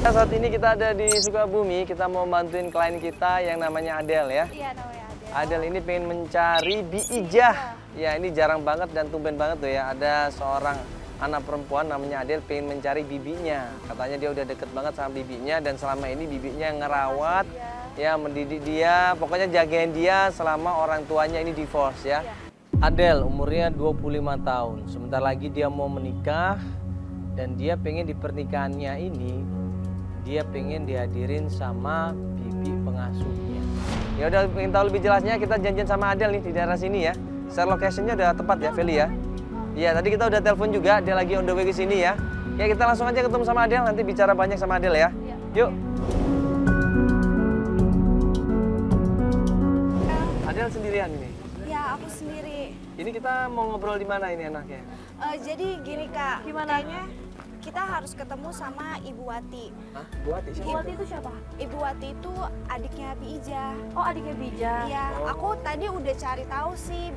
Saat ini kita ada di Sukabumi, kita mau bantuin klien kita yang namanya Adel ya. Iya, namanya Adel. Adel ini pengen mencari biijah. Ya ini jarang banget dan tumben banget tuh ya. Ada seorang anak perempuan namanya Adel pengen mencari bibinya. Katanya dia udah deket banget sama bibinya dan selama ini bibinya ngerawat, ya mendidik dia, pokoknya jagain dia selama orang tuanya ini divorce ya. Adel umurnya 25 tahun, sebentar lagi dia mau menikah dan dia pengen di pernikahannya ini dia pengen dihadirin sama bibi pengasuhnya. Ya udah pengen tahu lebih jelasnya kita janjian sama Adel nih di daerah sini ya. Share location-nya udah tepat ya Feli ya. Iya tadi kita udah telepon juga, dia lagi on the way ke sini ya. Ya kita langsung aja ketemu sama Adel, nanti bicara banyak sama Adel ya. Yuk. Adel sendirian ini? Ya, aku sendiri. Ini kita mau ngobrol di mana ini enaknya? Jadi gini Kak, Gimana? kayaknya kita harus ketemu sama Ibu Wati. Hah? Bu Wati siapa? Ibu Wati itu siapa? Ibu Wati itu adiknya Bi Ija. Oh, adiknya Bija. Iya, aku tadi udah cari tahu sih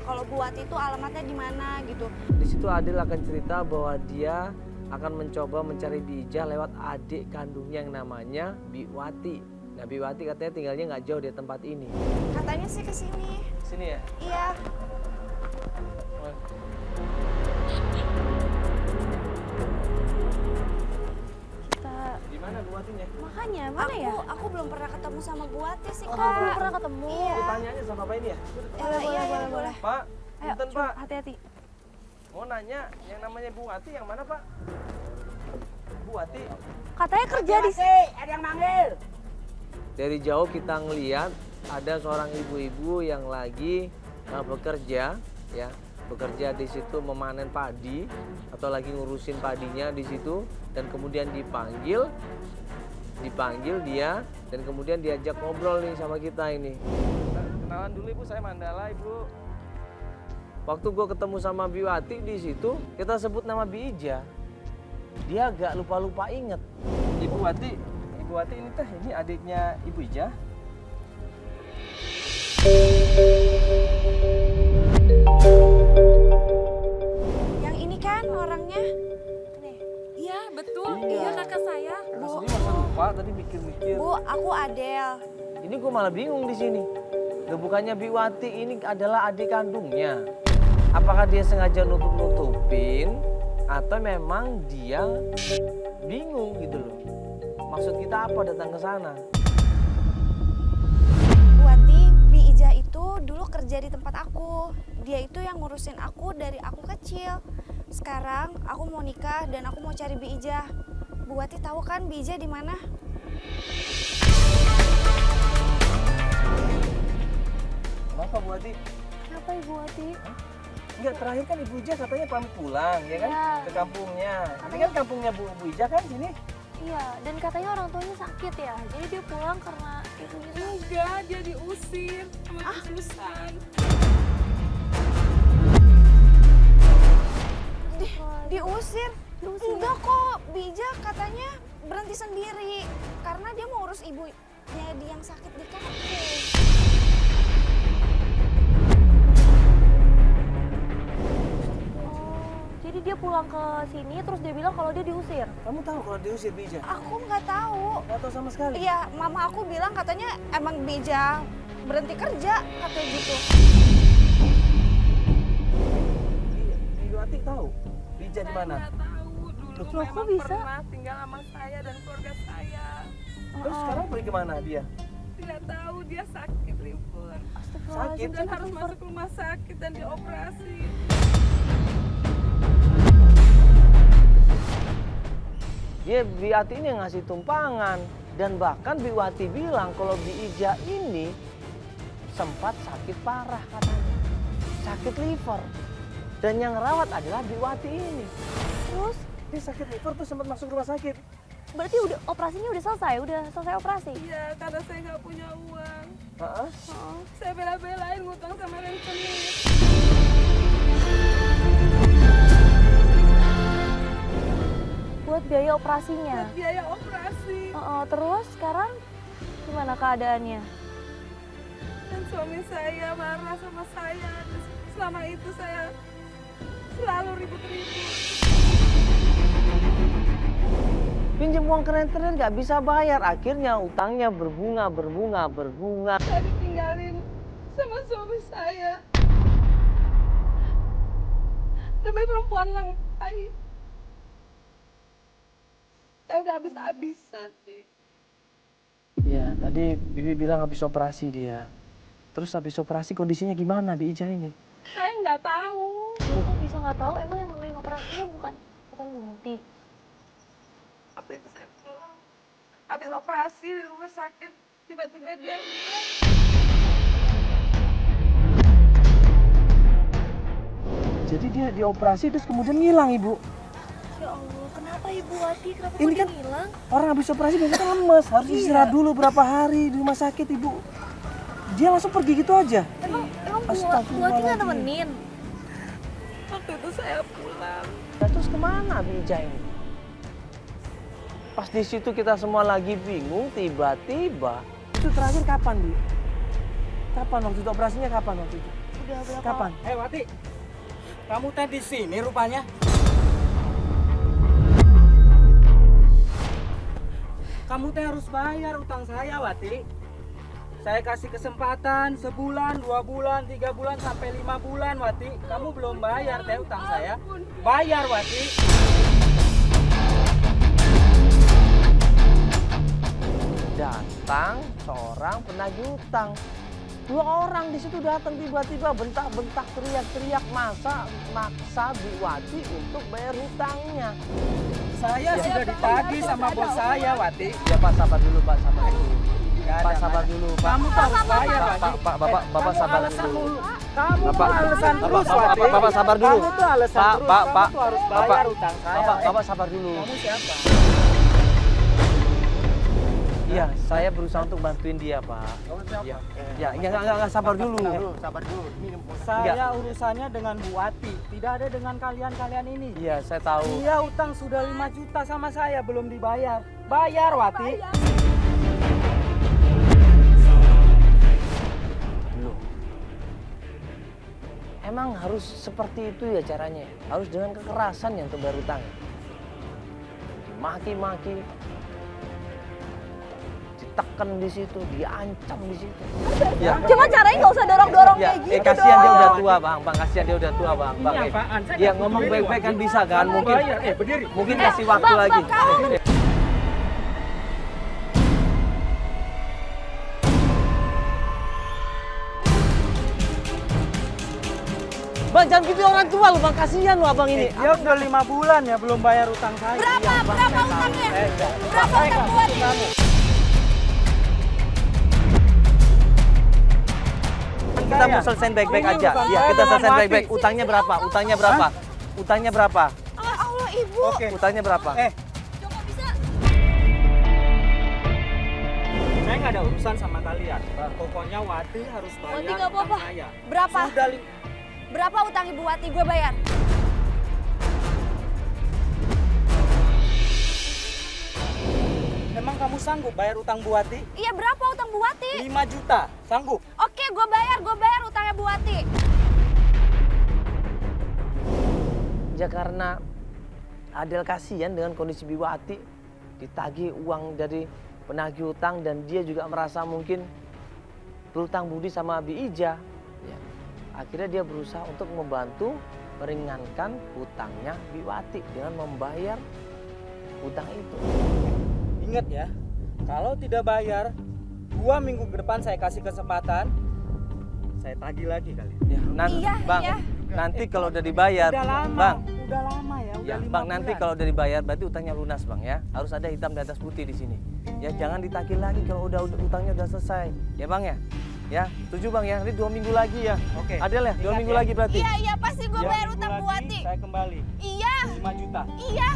kalau Bu Wati itu alamatnya di mana gitu. Di situ Adel akan cerita bahwa dia akan mencoba mencari Bija lewat adik kandungnya yang namanya Bi Wati. Nah, Bi Wati katanya tinggalnya nggak jauh dari tempat ini. Katanya sih ke sini. Sini ya? Iya. Kita Di mana Bu Watinya? makanya mana ya? Aku belum pernah ketemu sama Bu Wati sih, Oh, Kak. belum pernah ketemu. Iya. Aku tanya aja sama Pak ini ya. Iya, boleh. Pak, Ayo, punten coba Pak. hati-hati. Mau nanya yang namanya Bu Wati yang mana Pak? Bu Wati. Katanya kerja di Ada yang manggil. Dari jauh kita ngeliat ada seorang ibu-ibu yang lagi bekerja ya. Bekerja di situ memanen padi atau lagi ngurusin padinya di situ dan kemudian dipanggil dia dan kemudian diajak ngobrol nih sama kita ini. Kenalan dulu Ibu, saya Mandala Ibu. Waktu gue ketemu sama Biwati di situ, kita sebut nama Bija. Dia agak lupa-lupa inget. Ibu Wati ini teh ini adiknya Ibu Ija. Yang ini kan orangnya. Nih. Iya, betul. Iya, kakak saya. Kakak sendiri masa lupa tadi mikir-mikir. Bu, aku Adel. Ini gue malah bingung di sini. Loh, bukannya Biwati ini adalah adik kandungnya. Apakah dia sengaja nutup-nutupin atau memang dia bingung gitu loh. Maksud kita apa datang ke sana? Bu Wati, Bi Ija itu dulu kerja di tempat aku. Dia itu yang ngurusin aku dari aku kecil. Sekarang aku mau nikah dan aku mau cari Bi Ija. Bu Wati tahu kan Bi Ija di mana? Kenapa Bu Wati? Kenapa Ibu Wati? Enggak, terakhir kan Ibu Ija katanya pamit pulang, ya kan? Iya. Ke kampungnya. Ini kan kampungnya Bu Ija kan sini? Iya, dan katanya orang tuanya sakit ya. Jadi dia pulang karena ibunya sakit. Enggak, dia diusir sama Susan. Diusir? Enggak kok, Bi Ija katanya berhenti sendiri. Karena dia mau urus ibunya dia yang sakit di kampung. Jadi dia pulang ke sini terus dia bilang kalau dia diusir. Kamu tahu kalau diusir Bu Ija? Aku nggak tahu. Nggak tahu sama sekali. Iya, mama aku bilang katanya emang Bi Ija berhenti kerja, katanya gitu. Ibu Wati tahu Bu Ija di mana? Saya nggak tahu dulu Loh, kok memang bisa? pernah tinggal sama saya dan keluarga saya. Terus sekarang pergi kemana dia? Tidak tahu dia sakit liver Sakit? dan harus masuk rumah sakit dan dioperasi. Dia Biwati ini yang ngasih tumpangan dan bahkan Biwati bilang kalau Bi Ija ini sempat sakit parah katanya, sakit liver dan yang rawat adalah Biwati ini. Terus Dia sakit liver tuh sempat masuk rumah sakit. berarti udah operasinya udah selesai operasi. Iya, karena saya nggak punya uang. Heeh. Saya bela-belain ngutang sama rentenir. Buat biaya operasinya. Buat biaya operasi. Terus sekarang gimana keadaannya? Dan suami saya marah sama saya. Selama itu saya selalu ribut-ribut. Pinjam uang keren-keren nggak bisa bayar. Akhirnya utangnya berbunga. Saya ditinggalin sama suami saya. Demi perempuan lain. Saya udah habis-habisan nih. Ya, tadi Bibi bilang habis operasi dia. Terus habis operasi kondisinya gimana Bi Ija ini? Saya nggak tahu. Kok bisa nggak tahu? Emang yang namanya operasinya bukan Bunti. Habis saya pulang, habis operasi di rumah sakit, tiba-tiba dia bilang, Jadi dia dioperasi terus kemudian ngilang Ibu. Ya Allah, kenapa Ibu Wati? Kenapa Ini kok kan dia hilang? orang habis operasi biasanya kan lemes, harus istirahat dulu berapa hari di rumah sakit Ibu. Dia langsung pergi gitu aja. Emang Bu Wati Astagfirullahaladzim. nggak nemenin? waktu itu saya pulang. Nah, terus kemana Bi Ija ini? Pas di situ kita semua lagi bingung, tiba-tiba itu terakhir kapan Bi? Kapan waktu itu operasinya kapan waktu itu? Udah berapa? Kapan? Wati, kamu teh di sini rupanya. Kamu teh harus bayar utang saya, Wati. Saya kasih kesempatan sebulan, 2 bulan, 3 bulan, sampai 5 bulan, Wati. Kamu belum bayar teh utang saya. Bayar, Wati. Datang seorang penagih utang. 2 orang di situ datang tiba-tiba bentak-bentak teriak-teriak maksa Bu Wati untuk bayar hutangnya. Saya sudah ditagih sama bos saya, Wati. Ya Pak sabar dulu Pak, sabar dulu. Nggak Pak ada, sabar Pak. dulu Pak. Kamu tuh harus bayar, Wati. Bapak sabar dulu. Kamu Bapak- tuh alasan terus, Wati. Bapak sabar dulu. Kamu tuh alasan Pak, terus. Pak, Kamu Pak. tuh harus Bapak- bayar utang saya. Bapak sabar dulu. Kamu siapa? Iya, saya berusaha untuk bantuin dia Pak. Iya, ya, enggak sabar dulu. Sabar dulu. Saya urusannya dengan Bu Wati, tidak ada dengan kalian-kalian ini. Iya, saya tahu. Dia utang sudah 5 juta sama saya belum dibayar. Bayar, Wati. Loh. Emang harus seperti itu ya caranya? Harus dengan kekerasan ya untuk bayar utang? Maki-maki, ditekan di situ, diancam di situ. Ya, Cuma caranya nggak usah dorong-dorong ya, kayak gitu kasihan dia dong. udah tua bang, kasihan dia udah tua bang. Ini apaan? Saya Ya nggak ngomong peduli, baik-baik kan Wati. bisa kan? Kamu Mungkin, bayar. Berdiri. mungkin kasih waktu lagi. Bang, jangan gitu orang tua lu bang, kasihan lu abang ini. Dia udah 5 bulan ya belum bayar utang saya. Berapa utangnya? Berapa Saya utang nggak buat butuh kamu. Kita mau selesaiin baik-baik aja. Ya, kita selesaiin baik-baik. Utangnya berapa? Utangnya berapa? Utangnya berapa? Allah ibu. Oke. Utangnya berapa? Coba bisa. Saya nggak ada urusan sama kalian. Pokoknya Wati harus bayar Wati nggak utang apa-apa. saya. Berapa? Sudah Berapa utang Ibu Wati gue bayar? Emang kamu sanggup bayar utang Bu Wati? Iya berapa utang Bu Wati? 5 juta. Sanggup? Oke gue bayar utangnya Bu Wati. Ya karena Adel kasihan dengan kondisi Bu Wati, ditagih uang dari penagih utang dan dia juga merasa mungkin berutang budi sama Bi Ija. Ya. Akhirnya dia berusaha untuk membantu meringankan hutangnya Bi Wati dengan membayar hutang itu. Ingat ya, kalau tidak bayar, 2 minggu ke depan saya kasih kesempatan, saya tagih lagi kali. Ya, Iya, bang, iya. nanti kalau udah dibayar, Udah lama, bang, udah lama ya, udah ya, 5 bang nanti bulan. kalau udah dibayar berarti utangnya lunas bang ya. Harus ada hitam di atas putih di sini. Ya jangan ditagih lagi kalau udah utangnya udah selesai. Ya bang ya. Ya, setuju bang ya. Nanti 2 minggu lagi ya. Oke. Adel ya, 2 Ingat minggu ya. lagi berarti. Iya pasti gue 2 bayar minggu utang Bu lagi, Wati. saya kembali Iya 5 juta. iya.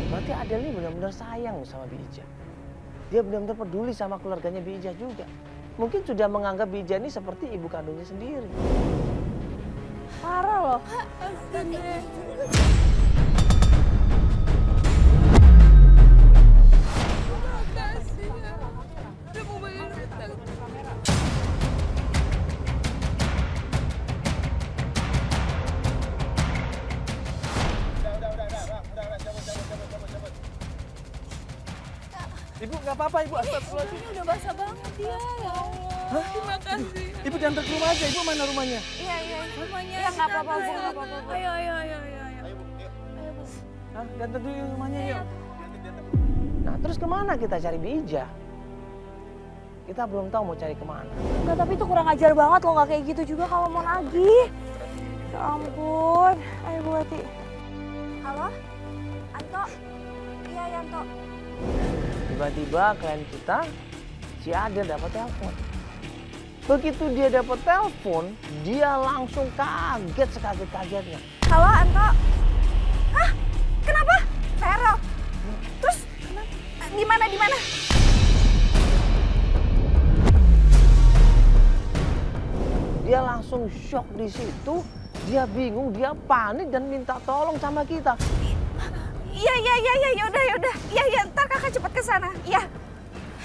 Berarti Adel ini benar-benar sayang sama Bi Ija. Dia benar-benar peduli sama keluarganya Bi Ija juga. Mungkin sudah menganggap Bi Ija ini seperti ibu kandungnya sendiri. Parah loh. Makasih ya. Udah mau bayar utang. nggak apa-apa ibu. Astagfirullahaladzim. Ini udah basah banget ya, ya Allah. Terima kasih. Ibu diantar ke rumah aja. Ibu mana rumahnya? Iya, iya. Rumahnya Iya, nggak apa-apa, Bu, ya. nggak apa-apa, Bu. Ayo. Ayo, Bu. Hah? Diantar dulu rumahnya yuk. Nah terus kemana kita cari Bija? Kita belum tahu mau cari kemana. Enggak, tapi itu kurang ajar banget loh, nggak kayak gitu juga kalau mau nagih. Ya ampun. Ayo Bu Wati. Halo? Anto? Iya, Yanto. Tiba-tiba klien kita, si Adel dapat telepon. Begitu dia dapat telepon, dia langsung kaget sekaget-kagetnya. Halo, Anto? Hah? Kenapa? Vero? Terus, di mana? Dia langsung shock di situ, dia bingung, dia panik dan minta tolong sama kita. Iya, yaudah. Iya, ntar kakak cepet ke sana. Iya.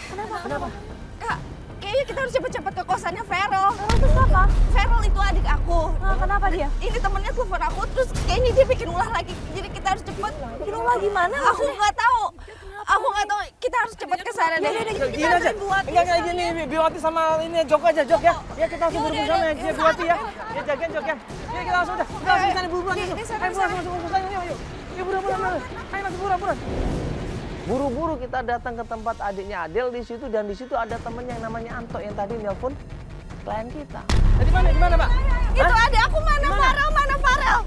Kenapa? Kak, kayaknya kita harus cepet-cepet ke kosannya Vero. Terus apa? Vero itu adik aku. Nah, kenapa dia? Ini temennya telepon aku, terus kayaknya dia bikin ulah lagi. Jadi kita harus cepet. Bikin ulah gimana? Aku nggak tahu. Kita harus cepet ke sana deh. Gini aja. Enggak gini, Biwati sama ini Jok aja, Jok ya. Ya kita langsung buru-buru sana ya, Biwati ya. Ya jagain Jok ya. Ya kita langsung udah langsung sana buru-buru aja. Ayo langsung sana yuk. Yuk buru-buru. Ayo langsung buru-buru. Buru-buru kita datang ke tempat adiknya Adel di situ dan di situ ada temennya yang namanya Anto yang tadi nelpon klien kita. Di mana, Pak? Itu adik aku, mana Farel? Mana Farel?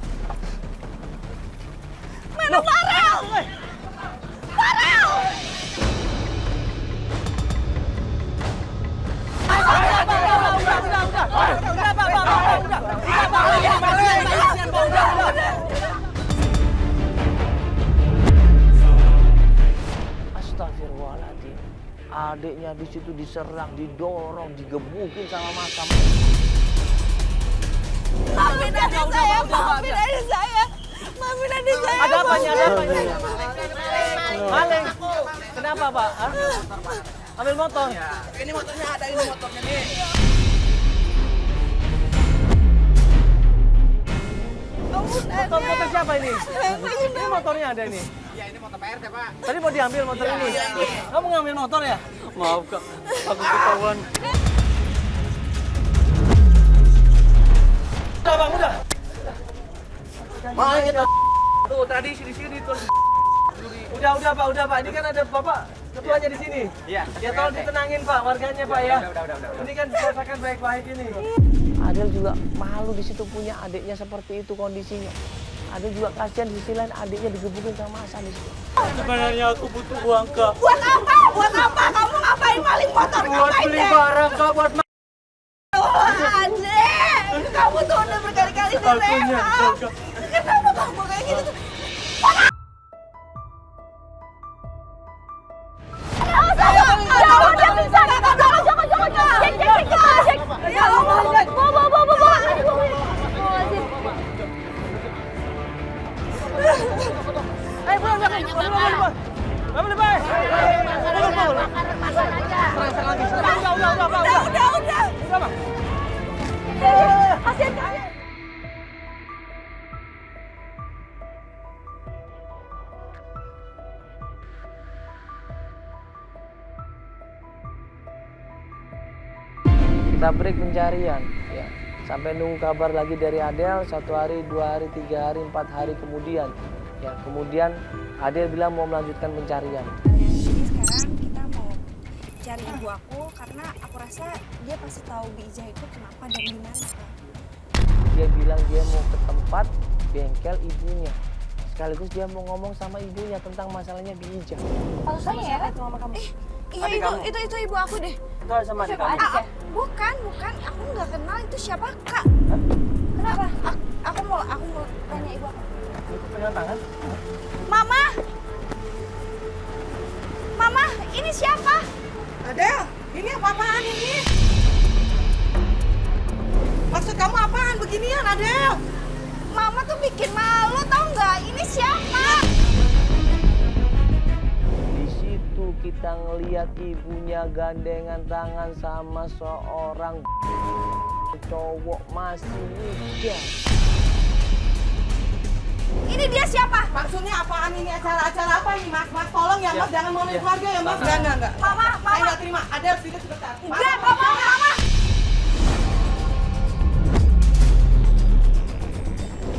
Astagfirullahaladzim. Adiknya di situ diserang, didorong, digebukin sama makam. Maafin adik saya. Ada apanya? Maling. Kenapa, Pak? Hah? Ambil motor. Ini motornya ada, ini motornya nih. Motor siapa ini? Ini motornya ada nih. Iya, ini motor PRT, Pak. Tadi mau diambil motor ini. Kamu ngambil motor ya? Maaf, Kak. Aku ketahuan. Udah, Bang, udah. Maaf kita. Tuh, tadi sini tuh. Udah, Pak. Ini kan ada Bapak ketuanya di sini. Iya. Ya tolong ditenangin, Pak, warganya, Pak ya. Udah. Ini kan diselesaikan baik-baik ini. Adel juga malu di situ punya adiknya seperti itu kondisinya. Adel juga kasihan di sisi lain adiknya digebukin sama Hasan di situ. Sebenarnya aku butuh uang, Kak. Buat apa? Kamu ngapain maling motor? Buat beli barang, Kak, buat Adek, kamu tuh udah berkali-kali direhab. Kenapa kamu kayak gitu? Ayo pulang. Boleh, Pak. Serang lagi. Udah, Pak. Udah, Pak. Kasihan kalian. Kita break pencarian ya. Sampai nunggu kabar lagi dari Adel 1 hari, 2 hari, 3 hari, 4 hari kemudian. Ya, kemudian Adel bilang mau melanjutkan pencarian. Jadi sekarang kita mau cari ibu aku karena aku rasa dia pasti tahu Bija itu kenapa dan di mana. Dia bilang dia mau ke tempat bengkel ibunya. Sekaligus dia mau ngomong sama ibunya tentang masalahnya Bija. Alasannya ya? Itu sama kamu. Iya, itu ibu aku deh. Itu sama adik kamu. Bukan. Aku nggak kenal itu siapa, Kak. Kenapa? Aku mau tanya ibu aku. Itu pegang tangan. Mama, ini siapa? Adel, ini apa-apaan ini? Maksud kamu apaan beginian, Adel? Mama tuh bikin malu, tau nggak? Ini siapa? Di situ kita ngelihat ibunya gandengan tangan sama seorang cowok masih muda. Ini dia siapa? Maksudnya apaan ini? Acara-acara apa ini, Mas? Mas, tolong ya, Mas. Jangan ngomongin keluarga ya, Mas. Enggak. Mama, Saya mama. nggak terima. Adel, sini sebentar. Enggak, mama, mama.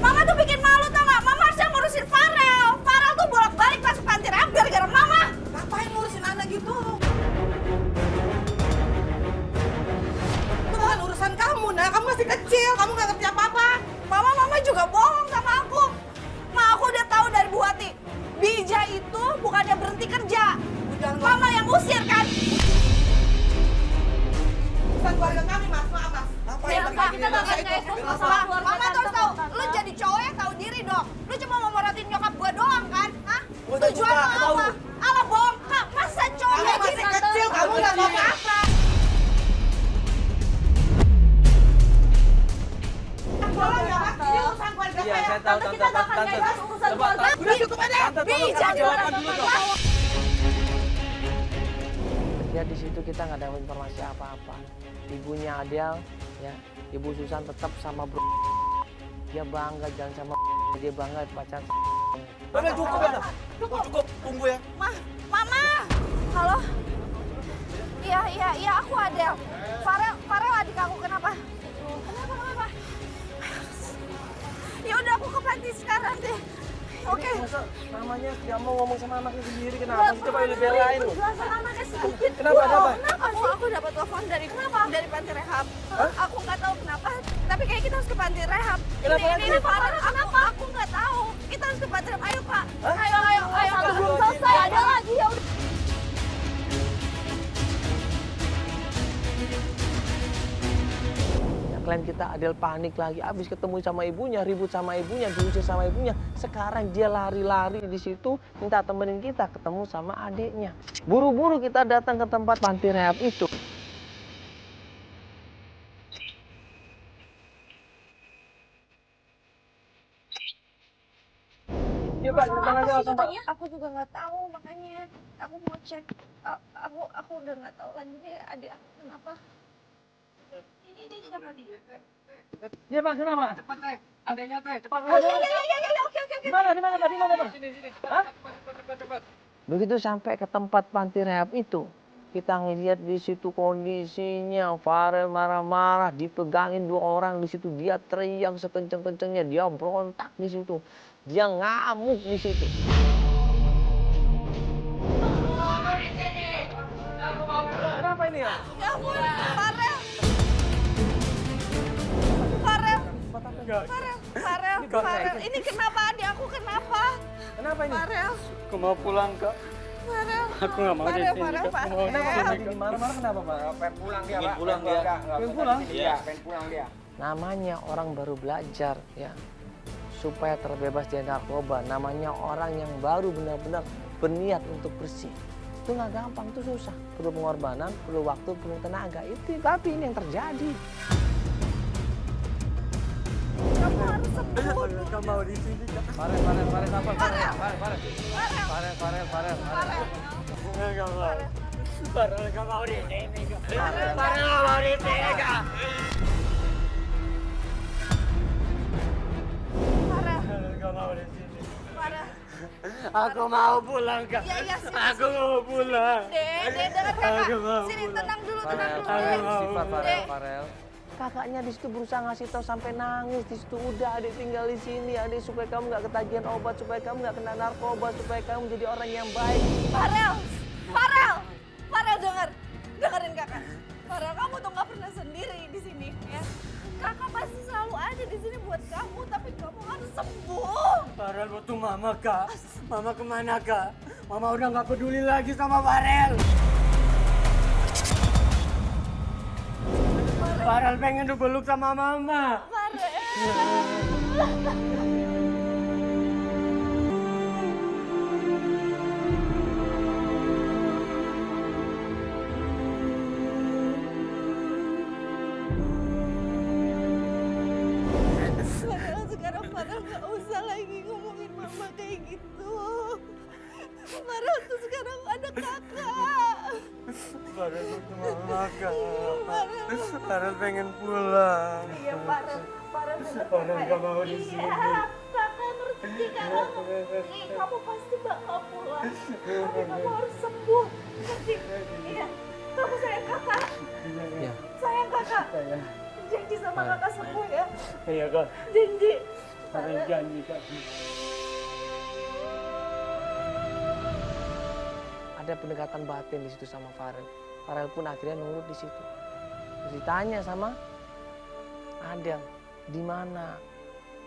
Mama tuh bikin malu tau gak? Mama harusnya ngurusin Farel. Farel tuh bolak-balik masuk panti rehab gara-gara mama. Ngapain ngurusin anak gitu? Itu bukan urusan kamu, nah. Kamu masih kecil. Kamu nggak ngerti apa-apa. Mama juga bohong sama aku. Ma, aku udah tahu dari Bu Wati. Bija itu bukannya berhenti kerja. Mama yang usir kan? Bukan keluarga kami, Mas. Maaf, Mas. Apa Ya, yang Pak, begini? kita Nggak bakal usah kayak ikut. Mama tuh harus tahu, lu jadi cowok yang tahu diri dong. Lu cuma mau morotin nyokap gua doang kan? Hah? Gua udah Tujuan buka, lu tahu. apa? Alah bongkak, masa cowok Kamu kayak masih gini? kecil, kamu nggak tahu apa-apa. Tolong ya, Mas. Ini urusan keluarga Iya, saya. saya tahu tante. Tante, coba Udah cukup aja. tante tolong Bija kasih tuh jawaban orang dulu tua. dong. Ya di situ kita nggak dapat informasi apa-apa. Ibunya Adel, ya, Ibu Susan tetap sama bro. Dia bangga jalan sama dia bangga pacar. Udah cukup ya, cukup, tunggu ya. Mama. Halo. Iya, aku Adel. Farel adik aku kenapa? Kenapa? Ya udah aku ke panti sekarang deh. Oke. Masa namanya nggak mau ngomong sama anaknya sendiri, kenapa sih? Coba lu belain lu. Jelasin anaknya sedikit. Kenapa, ada apa? Aku dapat telepon dari panti rehab. Aku nggak tahu kenapa, tapi kayak kita harus ke panti rehab. Ini Farel, aku nggak tahu. Kita harus ke panti rehab. Ayo Pak. Ayo. Satu belum selesai, ada lagi ya udah. Klien kita Adel panik lagi, abis ketemu sama ibunya, ribut sama ibunya, diusir sama ibunya. Sekarang dia lari-lari di situ, minta temenin kita ketemu sama adiknya. Buru-buru kita datang ke tempat panti rehab itu. Iya Pak, datang aja langsung Pak. Aku juga nggak tahu, makanya aku mau cek. Aku udah nggak tahu lagi nih adik aku kenapa. Ini siapa nih? Iya Pak, kenapa? Cepat teh, adanya teh, cepat. Oh iya, oke. Di mana Pak? Di mana Pak? Sini. Hah? Cepat. Begitu sampai ke tempat panti rehab itu, kita ngeliat di situ kondisinya Farel marah-marah, dipegangin 2 orang di situ, dia teriak sekenceng-kencengnya, dia berontak di situ, dia ngamuk di situ. Kenapa ini ya? Ya ampun, Farel. Ini kenapa adik aku kenapa? Kenapa ini? Farel. Aku mau pulang, Kak. Farel. Aku nggak mau di sini, Kak. Aku mau di Kenapa? sini, Kak. Marah-marah kenapa Pak? Pengen pulang dia, Pengen Pak. pulang dia. Pengen pulang? Iya, pengen pulang dia. Namanya orang baru belajar ya, supaya terbebas dari narkoba. Namanya orang yang baru benar-benar berniat untuk bersih. Itu nggak gampang, itu susah. Perlu pengorbanan, perlu waktu, perlu tenaga. Itu tapi ini yang terjadi. Kamu harus sembuh. Nggak mau di sini, Kak. Farel, apa? Farel. Nggak mau. Farel nggak mau di sini, Kak. Farel nggak mau di sini, Kak. Nggak mau di sini. Aku mau pulang, Kak. Iya, sini. Aku mau pulang. Dek, dengar kakak. Aku mau Sini, pulang. tenang dulu. Farel. Kakaknya di situ berusaha ngasih tahu sampai nangis di situ. Udah adik tinggal di sini, adik supaya kamu nggak ketagihan obat, supaya kamu nggak kena narkoba, supaya kamu jadi orang yang baik. Farel dengerin kakak. Farel, kamu tuh nggak pernah sendiri di sini ya. Kakak pasti selalu ada di sini buat kamu, tapi kamu harus sembuh. Farel butuh mama, Kak. Mama kemana, Kak? Mama udah nggak peduli lagi sama Farel. Farel pengen dipeluk sama mama. Sekarang Farel nggak usah lagi ngomongin mama kayak gitu. Farel tuh sekarang ada kakak. Farel butuh mama, Kak. Farel pengen pulang. Iya Farel Farel nggak mau di sini. Iya, kakak ngerti. Kamu pasti bakal pulang. Tapi kamu harus sembuh. Ngerti? Iya. Kamu sayang kakak. Iya. Sayang kakak. Janji sama kakak sembuh ya. Iya kak, Janji. saya janji kak. Ada pendekatan batin di situ sama Farel. Farel pun akhirnya nurut di situ. Terus ditanya sama Adel, di mana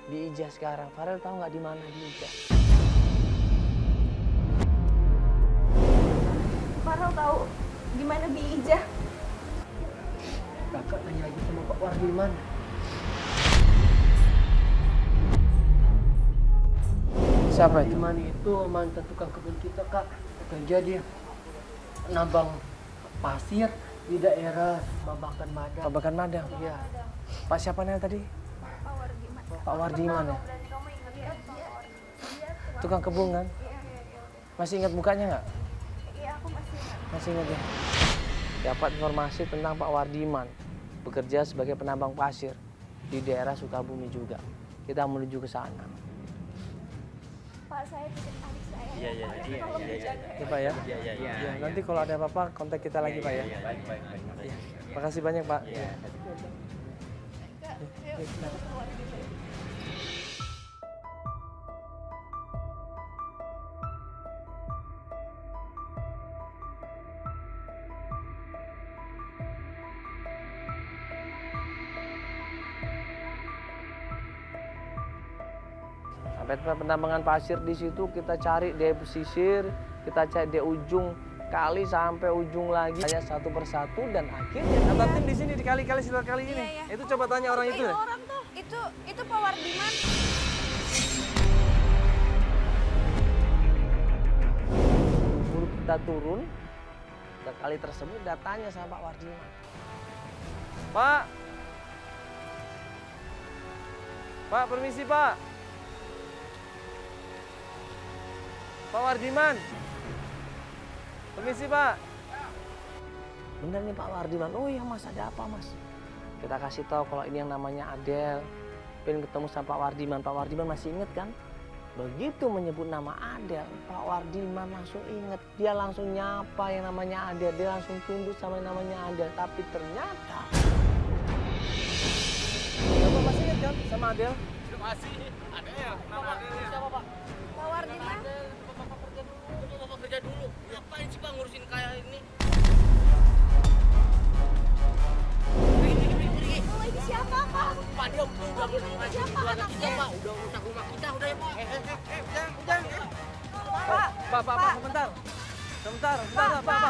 Bi Ijah sekarang? Farel tahu nggak di mana Bi Ijah? Farel tahu di mana Bi Ijah. Kakak tanya lagi sama Pak Wardiman. Siapa itu? Wardiman itu mantan tukang kebun kita kak. Kerja dia nambang pasir di daerah Babakan Madang. Babakan Madang. Iya. Pak siapa namanya tadi? Pak Wardiman ya? Tukang kebun kan? Masih ingat mukanya nggak? Iya, aku masih ingat. Masih ingat ya? Dapat informasi tentang Pak Wardiman bekerja sebagai penambang pasir di daerah Sukabumi juga. Kita menuju ke sana. Pak, saya titip adik saya. Iya, iya, Pak, iya, tolong iya, iya. dijaga. Ya Pak ya? Iya. Nanti kalau ada apa-apa kontak kita lagi Pak ya. Baik. Iya. Makasih banyak Pak. Iya. Sampai tempat penambangan pasir di situ kita cari di pesisir, kita cari di ujung kali sampai ujung lagi, tanya satu persatu dan akhirnya kata tim di sini di kali-kali sekitar kali ini. Iya, iya. Itu coba tanya orang itu. Iya, deh. orang tuh. Itu Pak Wardiman. Dulu kita turun ke kali tersebut dan tanya sama Pak Wardiman. Pak, permisi Pak. Pak Wardiman. Permisi Pak. Bener nih Pak Wardiman. Oh iya Mas, ada apa Mas? Kita kasih tahu kalau ini yang namanya Adel. Pengen ketemu sama Pak Wardiman. Pak Wardiman masih inget kan? Begitu menyebut nama Adel, Pak Wardiman langsung inget. Dia langsung nyapa yang namanya Adel. Dia langsung tunduk sama yang namanya Adel. Tapi ternyata Bapak masih inget kan sama Adel? Masih Adel. Nama Adel siapa Pak? Pak Wardiman. Bapak kerja dulu. Ngapain sih Pak ngurusin kayak ini? Oh, ini siapa, Pak? Pak dia udah Ini siapa keluarga kita anaknya? Pak, udah rusak rumah kita udah ya Pak. Pak, sebentar.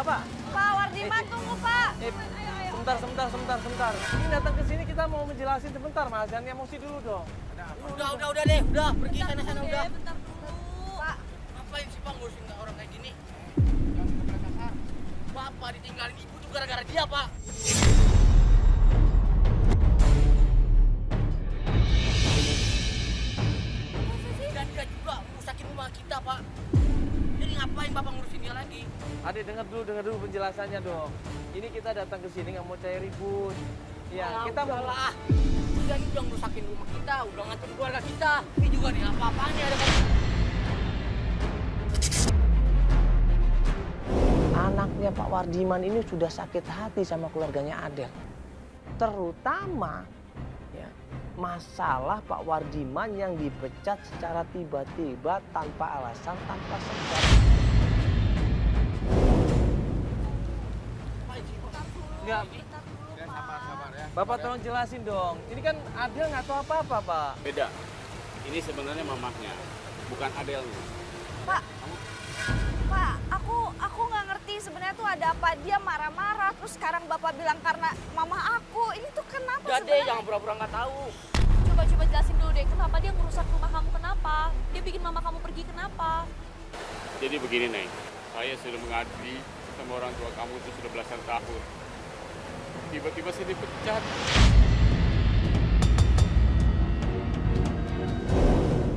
Pak. Pak Wardiman, tunggu Pak. Sebentar. Ini datang ke sini kita mau menjelasin sebentar Mas, jangan emosi dulu dong. Udah deh, udah pergi sana udah. Bentar dulu. Pak, Ngapain sih Pak ngurusin orang kayak gini? Bapak ditinggalin ibu tuh gara-gara dia Pak. Dan dia juga rusakin rumah kita Pak. Jadi ngapain Bapak ngurusin dia lagi? Adik dengar dulu penjelasannya dong. Ini kita datang ke sini nggak mau cari ribut. Ya, kita mau udahlah. Dia ini udah ngerusakin rumah kita, udah ngancam keluarga kita. Ini juga nih apa-apanya ada Pak. Anaknya Pak Wardiman ini sudah sakit hati sama keluarganya Adel. Terutama ya, masalah Pak Wardiman yang dipecat secara tiba-tiba tanpa alasan, tanpa sebab. Enggak. Bapak tolong jelasin dong. Ini kan Adel nggak tahu apa-apa, Pak. Beda. Ini sebenarnya mamahnya, bukan Adelnya. Pak, aku nggak ngerti sebenarnya tuh ada apa, dia marah-marah terus sekarang Bapak bilang karena mama aku. Ini tuh kenapa Udah deh, sebenarnya? jangan pura-pura nggak tahu. Coba jelasin dulu deh, kenapa dia ngerusak rumah kamu, kenapa? Dia bikin mama kamu pergi, kenapa? Jadi begini, Neng. Saya sudah mengabdi sama orang tua kamu itu sudah belasan tahun. Tiba-tiba saya dipecat.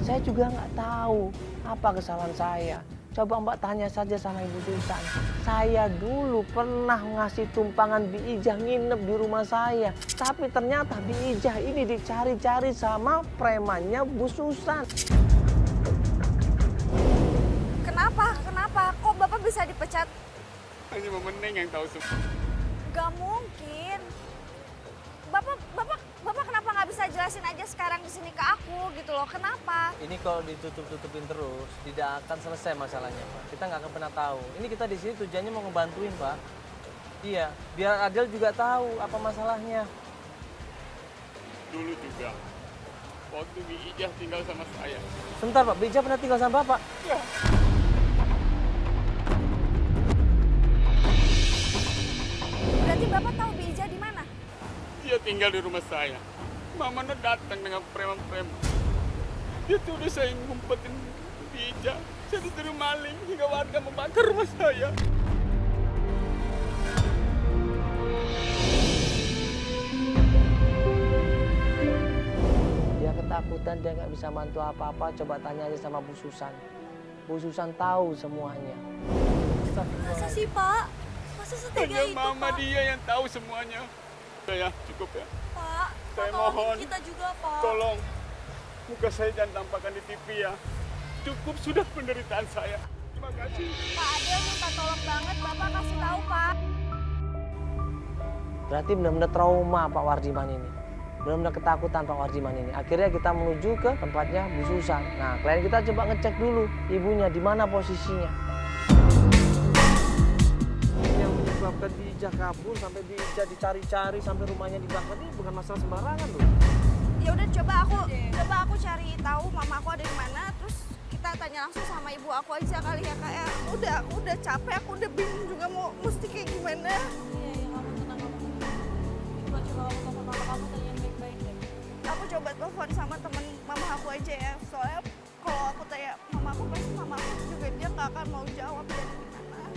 Saya juga nggak tahu apa kesalahan saya. Coba Mbak tanya saja sama Ibu Susan. Saya dulu pernah ngasih tumpangan Bi Ijah nginep di rumah saya. Tapi ternyata Bi Ijah ini dicari-cari sama premannya Bu Susan. Kenapa? Kenapa? Kok Bapak bisa dipecat? Hanya Mama Neng yang tahu semua. Gak mungkin. Bapak kenapa nggak bisa jelasin aja sekarang di sini ke aku gitu loh? Kenapa? Ini kalau ditutup-tutupin terus, tidak akan selesai masalahnya, Pak. Kita nggak akan pernah tahu. Ini kita di sini tujuannya mau ngebantuin, Pak. Iya, biar Adel juga tahu apa masalahnya. Dulu juga, waktu Bi Ijah tinggal sama saya. Sebentar, Pak. Bija pernah tinggal sama Bapak? Berarti Bapak tahu Bi Ijah di mana? Dia tinggal di rumah saya. Mama datang dengan preman-preman. Dia tuduh saya ngumpetin Bi Ijah. Saya dituduh maling hingga warga membakar rumah saya. Dia ketakutan, dia nggak bisa bantu apa-apa. Coba tanya aja sama Bu Susan. Bu Susan tahu semuanya. Masa sih, Pak? Masa setega Hanya itu, Mama Pak? dia yang tahu semuanya. Saya cukup ya. Pak, Saya Pak, tolongin mohon. kita juga, Pak. Tolong, muka saya jangan tampakkan di TV ya. Cukup sudah penderitaan saya. Terima kasih. Pak Adel minta tolong banget, Bapak kasih tahu Pak. Berarti benar-benar trauma Pak Wardiman ini. Benar-benar ketakutan Pak Wardiman ini. Akhirnya kita menuju ke tempatnya Bu Susan. Nah, klien kita coba ngecek dulu ibunya di mana posisinya. Yang menyebabkan Bijah kabur sampai Bijah dicari-cari sampai rumahnya dibakar ini bukan masalah sembarangan loh. Ya udah coba aku cari tahu mama aku ada di mana, terus kita tanya langsung sama ibu aku aja kali ya Kak ya. Aku udah capek, aku udah bingung juga mau mesti kayak gimana. Iya, kamu tenang, kamu tenang. Coba kamu telepon mama kamu, tanyain baik-baik deh. Aku coba telepon sama temen mama aku aja ya. Soalnya kalau aku tanya mama aku pasti mama aku juga dia gak akan mau jawab dia ada di mana.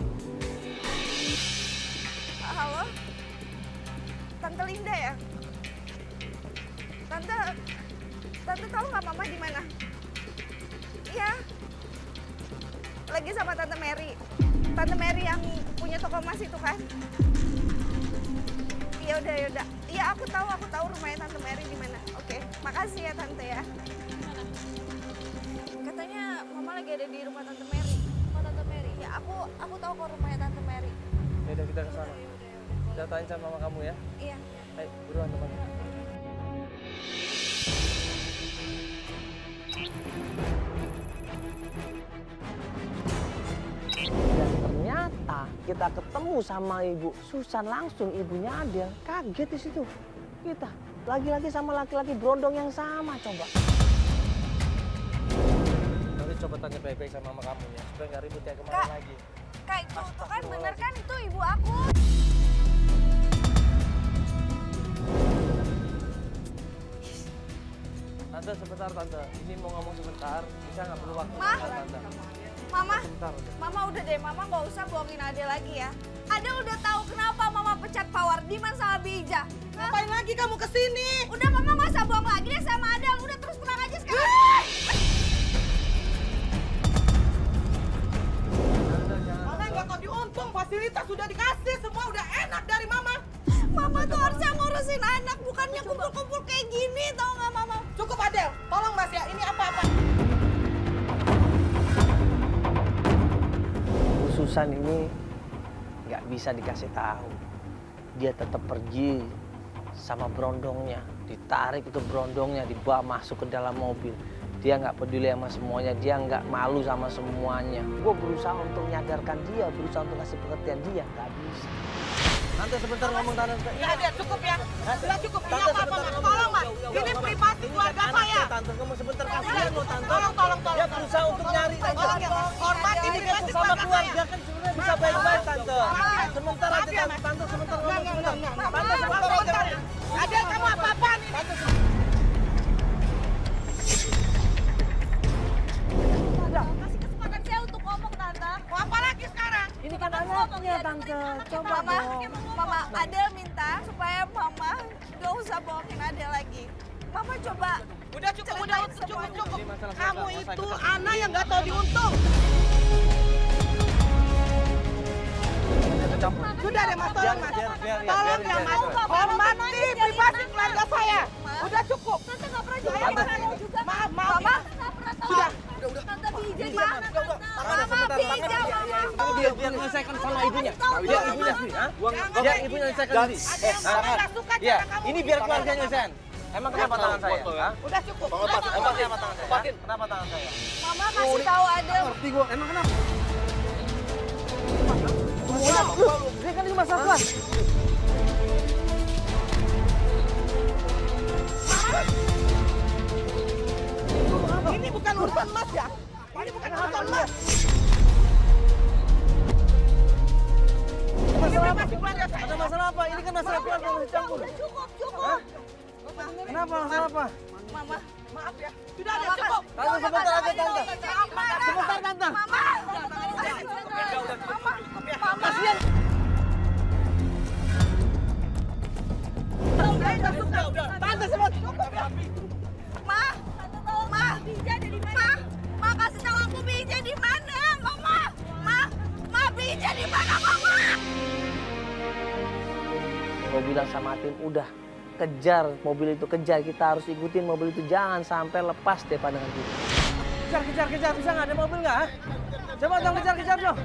Halo? Tante Linda ya? Tante tahu nggak mama di mana? Iya. Lagi sama Tante Mary. Tante Mary yang punya toko emas itu kan? Ya udah. Iya, aku tahu rumahnya Tante Mary di mana. Oke, makasih ya Tante ya. Katanya mama lagi ada di rumah Tante Mary. Rumah Tante Mary. Ya, aku tahu kok rumahnya Tante Mary. Ya udah kita ke sana. Kita tanya sama mama kamu ya. Iya. Ayo, buruan teman. Dan ternyata kita ketemu sama Ibu Susan langsung, ibunya Adel. Kaget di situ. Kita lagi-lagi sama laki-laki berondong yang sama, coba. Nanti coba tanya baik-baik sama mama kamu ya, supaya nggak ribut kayak kemarin Kak. lagi. Kak, itu kan bener kan itu ibu aku. Tante sebentar Tante, ini mau ngomong sebentar, bisa nggak perlu waktu Ma? sebentar, Tante? Mama, Sebentar udah. Mama udah deh, Mama nggak usah bohongin Adel lagi ya. Adel udah tahu kenapa Mama pecat Pak Wardiman sama Bija. Ngapain lagi kamu kesini? Udah Mama nggak usah bohong lagi deh sama Adel. Udah terus terang aja sekarang. Mama nggak tahu diuntung, fasilitas sudah dikasih, semua udah enak dari Mama. Mama tuh harusnya ngurusin anak, bukannya kumpul-kumpul kayak gini, tau nggak Mama? Cukup Adel, tolong Mas ya, ini apa-apa. Bu Susan ini nggak bisa dikasih tahu. Dia tetap pergi sama berondongnya, ditarik itu berondongnya, dibawa masuk ke dalam mobil. Dia nggak peduli sama semuanya, dia nggak malu sama semuanya. Gue berusaha untuk menyadarkan dia, berusaha untuk kasih pengertian dia, nggak bisa. Tante sebentar ngomong Tante. Ya Adel, cukup ya. Sudah cukup, ini Tante, apa-apa sebentar Mas, ngomong. tolong Mas. Ya, Ini Mama. privasi keluarga Anak saya. Tante, kamu sebentar kasihan loh Tante. Tolong. Dia berusaha untuk nyari Tante. Tolong ya Mas, hormat ini Ini privasi sama keluarga keluarga saya. kan sebenarnya bisa baik-baik Tante. Sebentar Maaf aja ya, Tante, Mas. Tante sebentar ngomong sebentar. Enggak. Tante sebentar aja. Adel, kamu apa-apaan ini? Kasih kesempatan saya untuk ngomong, Tante. Mau apa lagi sekarang? Ini kan anaknya Tante. Coba Mama, dong. Mama, Adel minta supaya Mama gak usah bohongin Adel lagi. Mama coba. Udah cukup. Ini masalah Kamu keluarga, itu saya anak yang nggak tahu diuntung. Sudah deh Mas, tolong Mas. Tolong ya Mas, hormati privasi keluarga saya. Udah cukup. Tante nggak pernah jawab Tante. pertanyaan juga. Maaf. Mama, Nggak pernah tahu. Sudah. Tante Bija Udah, gimana, udah. Tante? Tante sebentar, Hah? Jangan Biar kayak ibunya gini. saya sendiri. Ada yang mama nggak suka Iya, cara kamu ini begini. biar keluarganya nyelesain. Emang kenapa tangan saya? Hah? Udah cukup. Emang kenapa tangan saya? Hah? Kenapa tangan saya? Mama kasih tahu Adel. Ngerti gua. Emang kenapa? Dia kan cuma satuan. Ini bukan urusan Mas ya. Ini bukan urusan Mas. Ini masih keluarga saya. Ada masalah apa? Ini kan masalah keluarga harus campur. Cukup. Kenapa? Masalah apa? Mama, maaf ya. Sudah ada cukup. Tante sebentar aja tante. Sebentar tante. Kasihan. Tante semua cukup ya. Ma kasih tahu aku Bija di mana, Mama. Ma Bija di mana, Mama? Gue bilang sama tim, udah kejar mobil itu, kejar. Kita harus ikutin mobil itu, jangan sampai lepas deh pandangan kita. Kejar, bisa nggak ada mobil nggak? Coba dong kejar dong.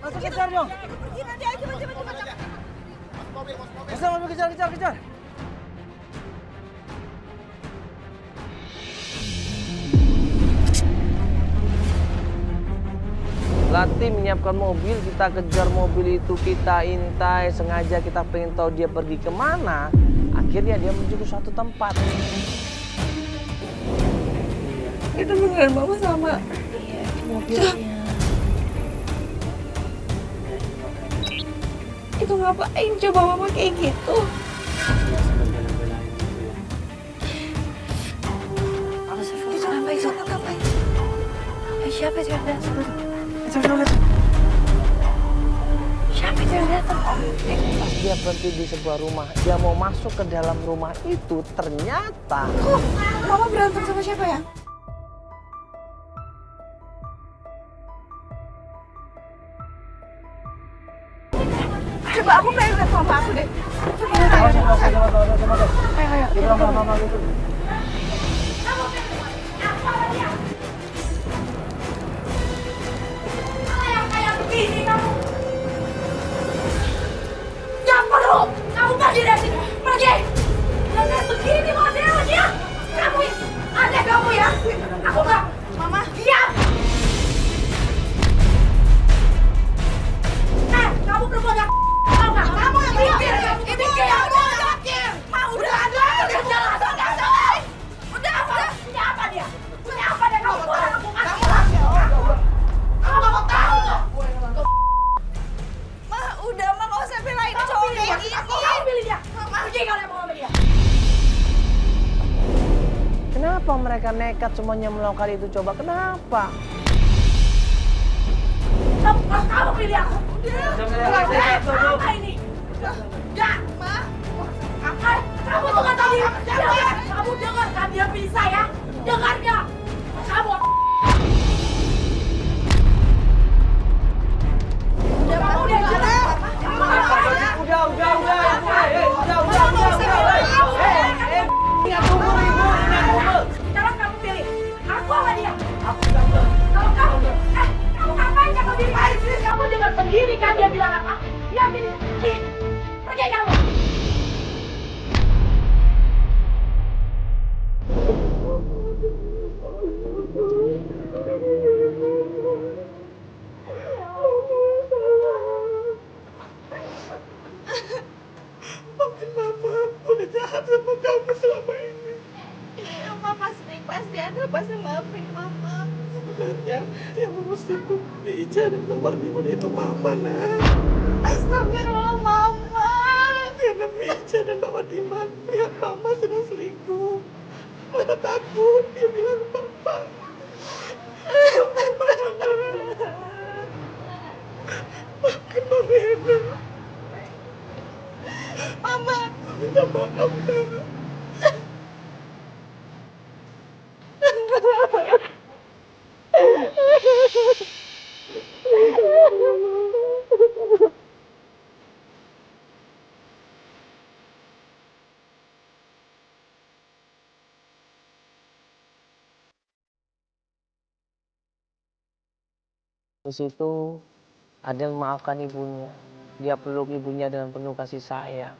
Langsung kejar dong. Pergi nanti aja, coba. Bisa mobil kejar. Lati menyiapkan mobil, kita kejar mobil itu, kita intai, sengaja kita pengen tahu dia pergi kemana. Akhirnya dia menuju ke suatu tempat. Itu beneran mama sama mobilnya. Itu ngapain coba mama kayak gitu? Itu ngapain? Siapa itu yang datang? Siapa itu yang datang? Pas dia berhenti di sebuah rumah, dia mau masuk ke dalam rumah itu, ternyata Kok mama berantem sama siapa ya? Coba aku pengen lihat mama aku deh. Ayo. Jangan perlu, kamu pergi dari sini, pergi. Jangan begini modelnya. Kamu, ada kamu ya. Aku nggak, Mama. Diam. Kamu perempuan nggak. Tahu nggak? Kamu yang mikir, kamu yang mikir. Mau udah jelas. Udah. Punya apa dia? Punya apa dia? Kamu boleh lakukan. Kamu nggak mau tahu. Udah, Ma, nggak usah belain cowok kayak gini. Kamu pilih dia. Pergi kalau yang mau ambil dia. kenapa mereka nekat semuanya melakukan itu? Coba kenapa? Kamu pilih aku. Apa ini? Enggak, Ma. Kamu tuh nggak tahu. Kamu dengar kan dia pilih saya? Dengar nggak? Kamu. Kamu udah jelas. Sekarang kamu pilih. Aku sama dia. Kalau kamu, kamu ngapain jaga diri? Kamu dengar sendiri kan dia bilang apa? Dia pilih. Pergi kamu. Udah jahat sama kamu selama ini. Iya, Mama sering pasti ada pasti maafin Mama. Sebenarnya yang ngurus itu Bija dan nomor Bimon itu Mama, nah. Astagfirullah, Mama. Karena Bija dan Bapak Diman lihat Mama sedang selingkuh. Mereka takut, dia bilang ke Papa. Maafkan Mama ya, nak. Mama. Minta maaf, nak. Terus itu Adel memaafkan ibunya. Dia peluk ibunya dengan penuh kasih sayang.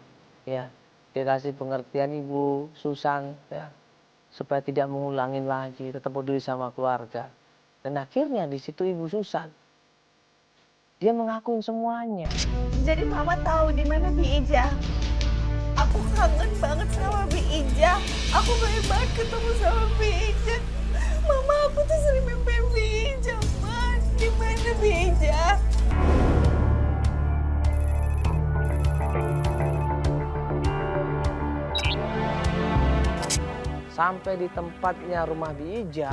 Ya, dia kasih pengertian Ibu Susan ya, supaya tidak mengulangin lagi, tetap peduli sama keluarga. Dan akhirnya di situ Ibu Susan dia mengakuin semuanya. Jadi mama tahu di mana Bi Ija. Aku kangen banget sama Bi Ija. Aku pengen banget ketemu sama Bi Ija. Mama, aku tuh sering mimpi Bi Ija, Ma. Di mana Bi Ija? Sampai di tempatnya rumah Bi Ija.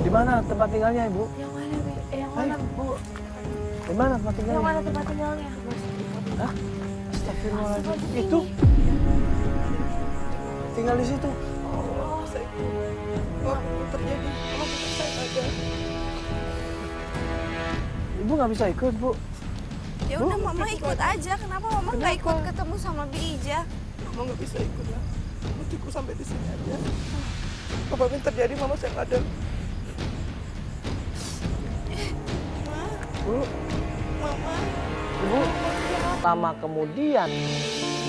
Di mana tempat tinggalnya, Ibu? Yang mana, Bi? Yang mana, Bu? Di mana tempat tinggalnya? Yang mana tempat tinggalnya? Hah? Astagfirullahaladzim. Itu? Tinggal di situ? Terjadi. Saya ada. Ibu nggak bisa ikut, Bu? Ya udah Mama ikut aja. Kenapa Mama nggak ikut ketemu sama Bi Ija? Mama nggak bisa ikut lah. Mestiku sampai di sini aja. Apapun yang terjadi, Mama saya nggak ada. Bu? Mama. Ibu? Lama kemudian,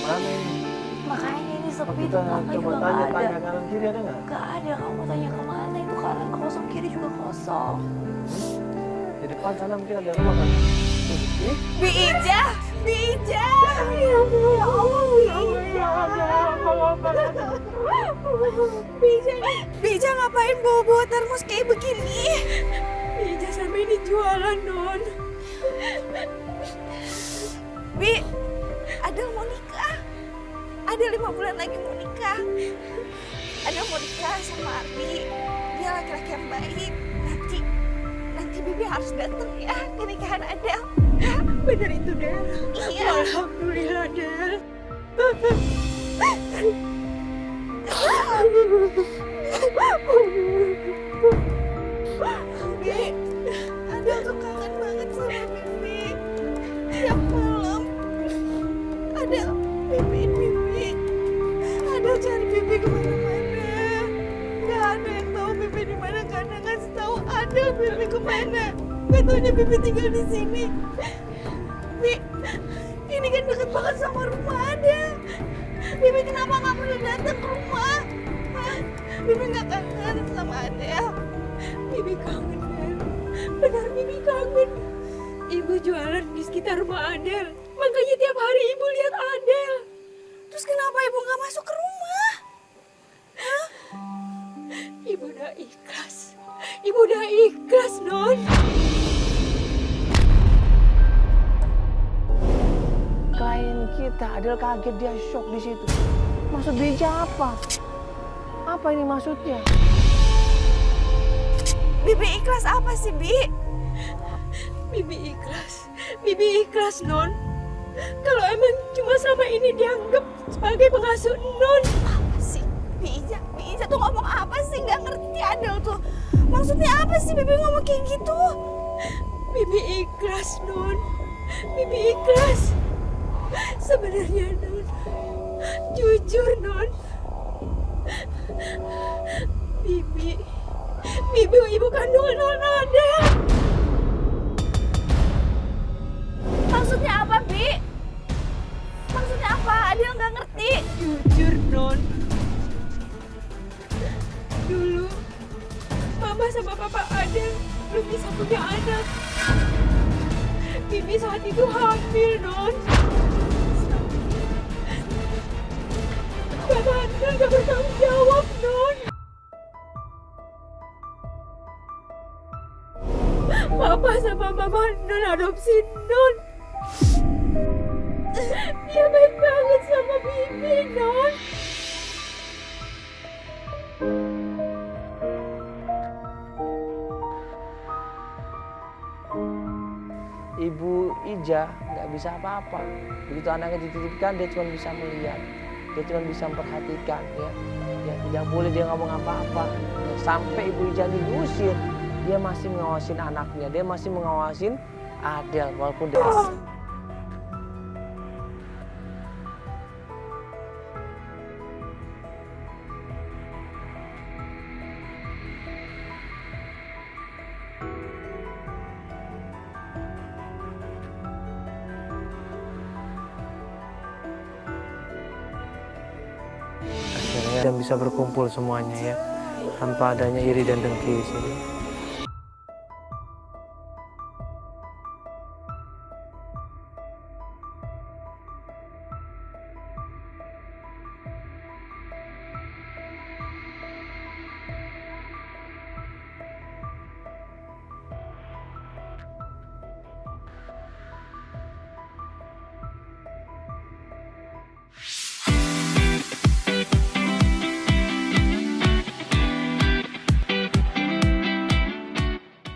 mana ini? Makanya ini sepi Kita tuh, kakak coba juga nggak ada. tanya kanan kiri ada nggak? Gak ada, kamu tanya kemana itu kanan kosong, kiri juga kosong. Di depan sana mungkin ada rumah kan? Bi Ija! Bi Ija! Ya Allah, Bi Ija! Bi Ija ngapain bawa-bawa termos kayak begini? Bi Ija sampai ini jualan, Non. Bi, Adel mau nikah. Adel 5 bulan lagi mau nikah. Adel mau nikah sama Ardi. Dia laki-laki yang baik. Nanti Bibi harus datang ya ke nikahan Adel. Benar itu, Del. Iya. Alhamdulillah, Del. Bi, Adel tuh kangen banget sama Bibi. Tiap malam Adel mimpiin Bibi. Adel cari Bibi kemana-mana. Gak ada yang tahu Bibi di mana karena ngasih tahu Adel Bibi kemana. Gak taunya Bibi tinggal di sini. Bi, ini kan deket banget sama rumah Adel. Bibi kenapa nggak pernah datang ke rumah? Hah? Bibi nggak kangen sama Adel. Bibi kangen, Del. Benar, Bibi kangen. Ibu jualan di sekitar rumah Adel. Makanya tiap hari Ibu lihat Adel. Terus kenapa Ibu nggak masuk ke rumah? Ibu udah ikhlas. Ibu udah ikhlas, Non. Klien kita Adel kaget, dia shock di situ. Maksud Bi Ija apa? Apa ini maksudnya? Bibi ikhlas apa sih, Bi? Bibi ikhlas. Bibi ikhlas, Non. Kalau emang cuma sama ini dianggap sebagai pengasuh Non. Apa sih? Bi Ija tuh ngomong apa sih? Nggak ngerti Adel tuh. Maksudnya apa sih Bibi ngomong kayak gitu? Bibi ikhlas, Non. Bibi ikhlas. Sebenarnya, Non. Jujur, Non. Bibi ibu kandungan Non Adel. Maksudnya apa, Bi? Maksudnya apa? Adel nggak ngerti. Jujur, Non. Dulu, Mama sama Papa Adel belum bisa punya anak. Bibi saat itu hamil, Non. Papa Adel gak bertanggung jawab, Non. Papa sama Mama Non adopsi Non. Dia baik banget sama Bibi, Non. Ibu Ija nggak bisa apa-apa. Begitu anaknya dititipkan, dia cuma bisa melihat, dia cuma bisa memperhatikan, ya tidak boleh dia ngomong apa-apa. Ya, sampai Ibu Ija diusir, dia masih mengawasin anaknya, dia masih mengawasin Adel walaupun dia. bisa berkumpul semuanya ya, tanpa adanya iri dan dengki di sini.